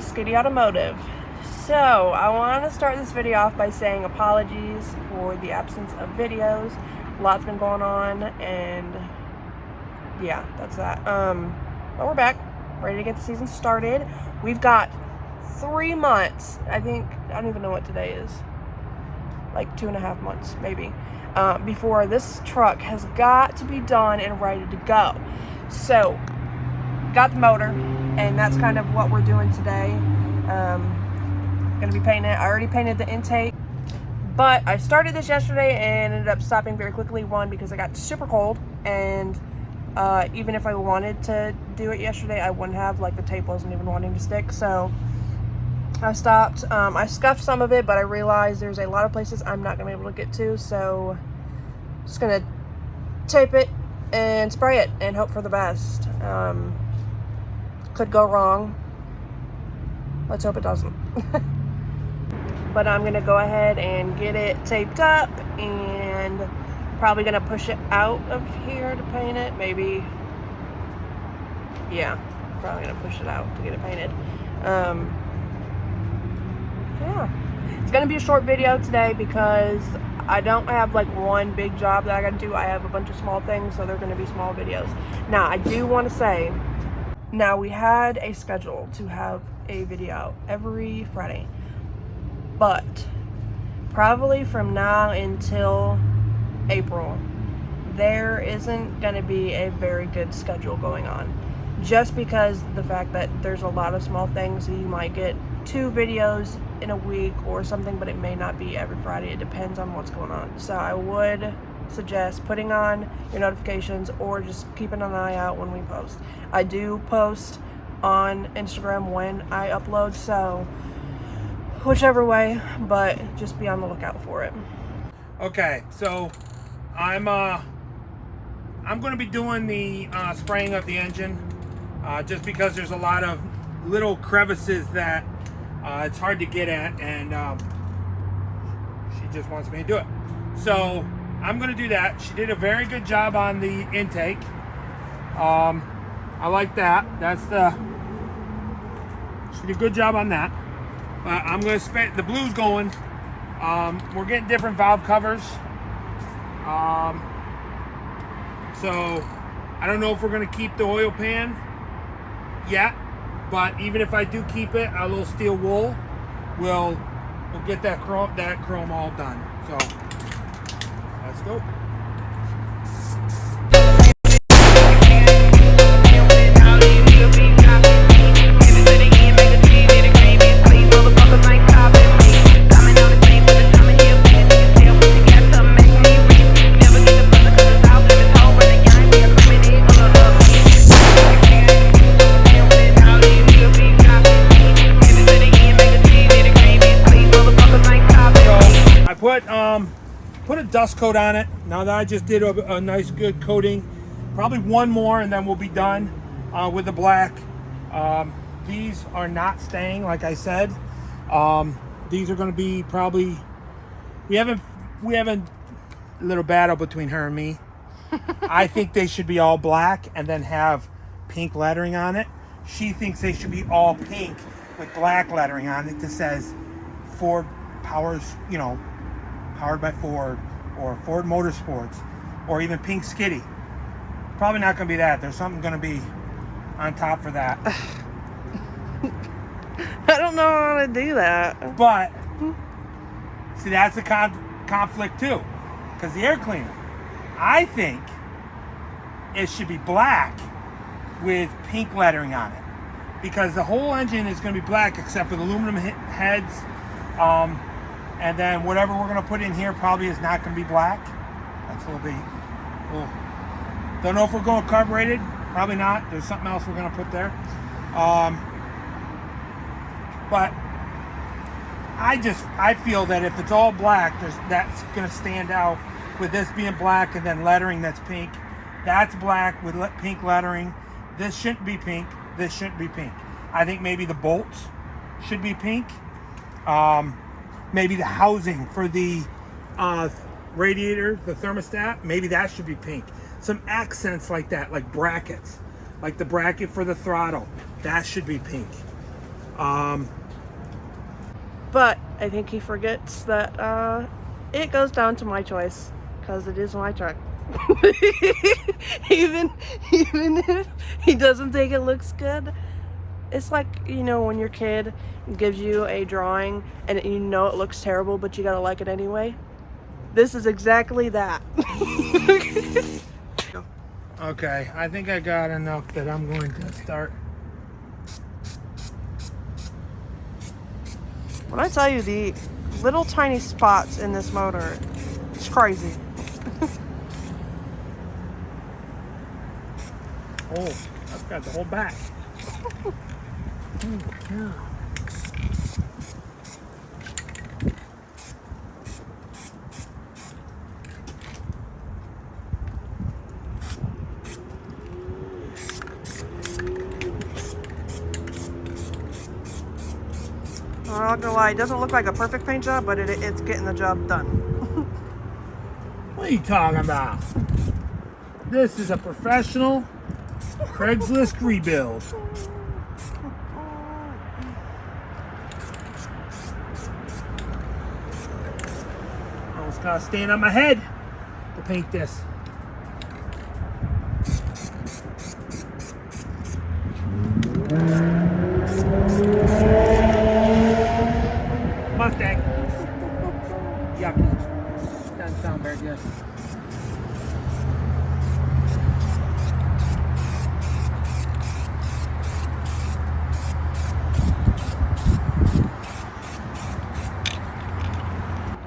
to Skitty Automotive. So, I want to start this video off by saying apologies for the absence of videos. A lot's been going on, and yeah, that's that. But we're back, ready to get the season started. We've got 3 months, I don't even know what today is, like 2.5 months, maybe, before this truck has got to be done and ready to go. So, got the motor, and that's kind of what we're doing today. Gonna be painting it. I already painted the intake, but I started this yesterday and ended up stopping very quickly. One, because I got super cold, and even if I wanted to do it yesterday, I wouldn't have. Like, the tape wasn't even wanting to stick, so I stopped. I scuffed some of it, but I realized there's a lot of places I'm not gonna be able to get to, so just gonna tape it and spray it and hope for the best. Could go wrong. Let's hope it doesn't. But I'm gonna go ahead and get it taped up, and probably gonna push it out of here to paint it. Maybe, yeah, probably gonna push it out to get it painted. Yeah, it's gonna be a short video today because I don't have like one big job that I gotta do. I have a bunch of small things, so they're gonna be small videos. Now, I do want to say, now we had a schedule to have a video every Friday, but probably from now until April, there isn't going to be a very good schedule going on, just because the fact that there's a lot of small things. So you might get 2 videos in a week or something, but it may not be every Friday. It depends on what's going on. So I would suggest putting on your notifications or just keeping an eye out when we post. I do post on Instagram when I upload, so whichever way, but just be on the lookout for it. Okay, so I'm going to be doing the spraying of the engine, just because there's a lot of little crevices that it's hard to get at, and she just wants me to do it. So I'm going to do that. She did a very good job on the intake. I like that. She did a good job on that. I'm going to spray the blue's going. We're getting different valve covers. So I don't know if we're going to keep the oil pan yet, but even if I do keep it, a little steel wool will get that chrome all done. So let's go. Put a dust coat on it. Now that I just did a nice good coating, probably one more and then we'll be done with the black. These are not staying, like I said. These are going to be probably, we haven't a little battle between her and me. I think they should be all black and then have pink lettering on it. She thinks they should be all pink with black lettering on it that says Ford powers, powered by Ford, or Ford Motorsports, or even pink Skitty. Probably not going to be that. There's something going to be on top for that. I don't know how to do that. But see, that's a conflict too, because the air cleaner, I think it should be black with pink lettering on it, because the whole engine is going to be black except for the aluminum heads. And then whatever we're going to put in here probably is not going to be black. That's a little bit. Don't know if we're going carbureted. Probably not. There's something else we're going to put there. But I feel that if it's all black, that's going to stand out with this being black and then lettering that's pink. That's black with pink lettering. This shouldn't be pink. This shouldn't be pink. I think maybe the bolts should be pink. Maybe the housing for the radiator, the thermostat, maybe that should be pink. Some accents like that, like brackets, like the bracket for the throttle, that should be pink. But I think he forgets that it goes down to my choice because it is my truck. even if he doesn't think it looks good, it's like, you know, when your kid gives you a drawing and you know it looks terrible, but you gotta like it anyway. This is exactly that. Okay, I think I got enough that I'm going to start. When I tell you the little tiny spots in this motor, it's crazy. Oh, I've got the whole back. Oh, yeah. I'm not gonna lie, it doesn't look like a perfect paint job, but it's getting the job done. What are you talking about? This is a professional Craigslist rebuild. Almost gotta stand on my head to paint this. Mustang. Yucky. Doesn't sound very good.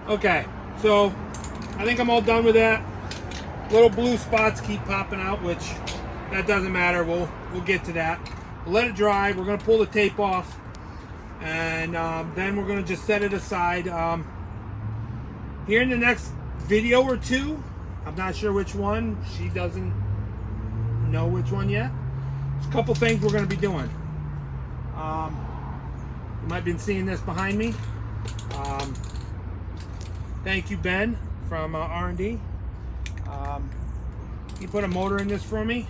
Okay, so I think I'm all done with that. Little blue spots keep popping out, which that doesn't matter. We'll get to that. We'll let it dry. We're gonna pull the tape off, and then we're gonna just set it aside. Here in the next video or two, I'm not sure which one. She doesn't know which one yet. There's a couple things we're gonna be doing. You might have been seeing this behind me. Thank you, Ben from R&D. He put a motor in this for me,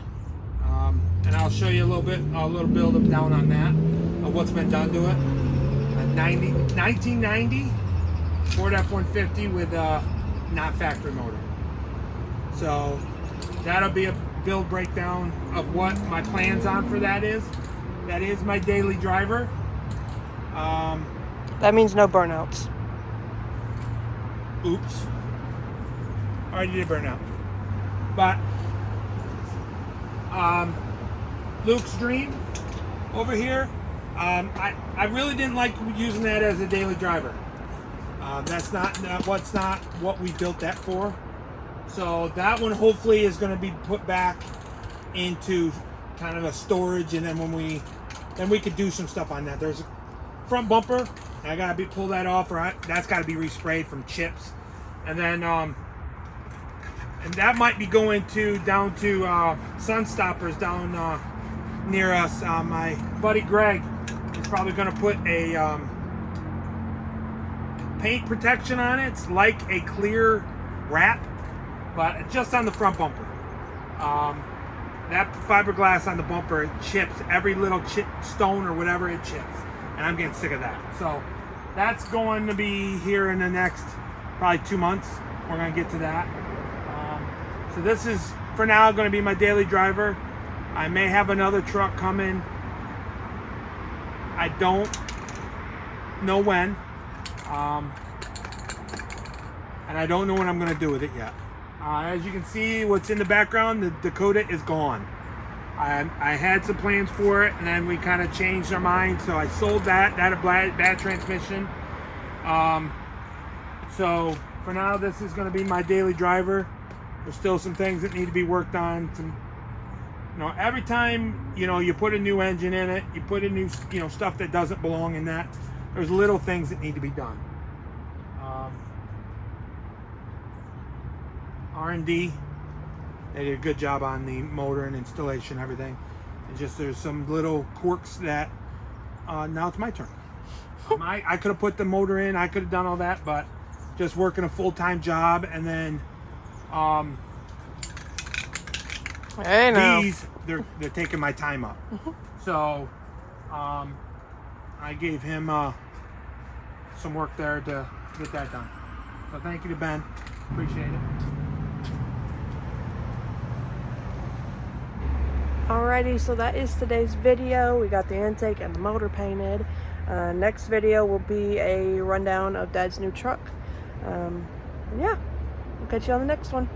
and I'll show you a little build up down on that of what's been done to it. A 1990 Ford F-150 with a not factory motor. So that'll be a build breakdown of what my plans on for that is. That is my daily driver. That means no burnouts. Oops. Already did burnout. But Luke's Dream over here, I really didn't like using that as a daily driver. That's not what we built that for. So that one hopefully is going to be put back into kind of a storage, and then then we could do some stuff on that. There's a front bumper. I gotta pull that off, or that's got to be resprayed from chips, and then and that might be going down to Sun Stoppers down near us. My buddy Greg is probably going to put a paint protection on it. It's like a clear wrap, but just on the front bumper. That fiberglass on the bumper, it chips. Every little stone or whatever, it chips, and I'm getting sick of that. So that's going to be here in the next probably 2 months. We're going to get to that. So this is, for now, going to be my daily driver. I may have another truck coming. I don't know when. And I don't know what I'm going to do with it yet. As you can see, what's in the background, the Dakota is gone. I had some plans for it, and then we kind of changed our mind, so I sold that. That a bad transmission. So for now, this is going to be my daily driver. There's still some things that need to be worked on. Every time you put a new engine in it, you put a new stuff that doesn't belong in that. There's little things that need to be done. R&D, they did a good job on the motor and installation, everything. It's just there's some little quirks that now it's my turn. I could have put the motor in, I could have done all that, but just working a full-time job, and then these they're taking my time up. So I'm I gave him some work there to get that done. So thank you to Ben. Appreciate it. Alrighty, so that is today's video. We got the intake and the motor painted. Next video will be a rundown of Dad's new truck. And yeah, we'll catch you on the next one.